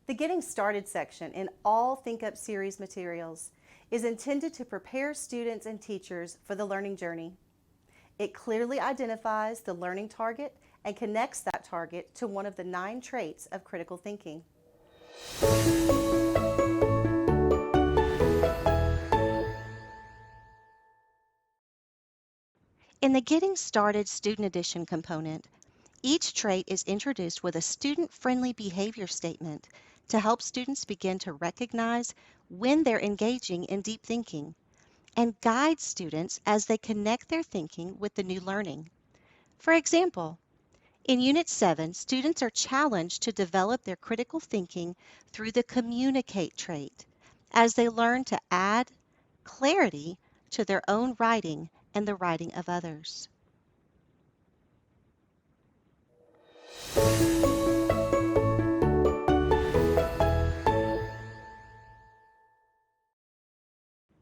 The Getting Started section in all ThinkUp series materials is intended to prepare students and teachers for the learning journey. It clearly identifies the learning target and connects that target to one of the 9 traits of critical thinking. In the Getting Started Student Edition component, each trait is introduced with a student-friendly behavior statement to help students begin to recognize when they're engaging in deep thinking and guide students as they connect their thinking with the new learning. For example, in Unit 7, students are challenged to develop their critical thinking through the communicate trait as they learn to add clarity to their own writing and the writing of others.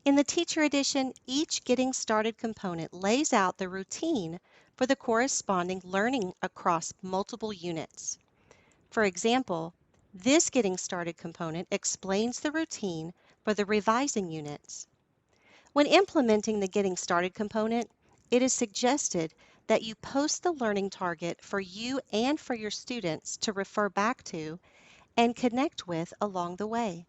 In the Teacher Edition, each Getting Started component lays out the routine for the corresponding learning across multiple units. For example, this Getting Started component explains the routine for the revising units. When implementing the Getting Started component, it is suggested that you post the learning target for you and for your students to refer back to and connect with along the way.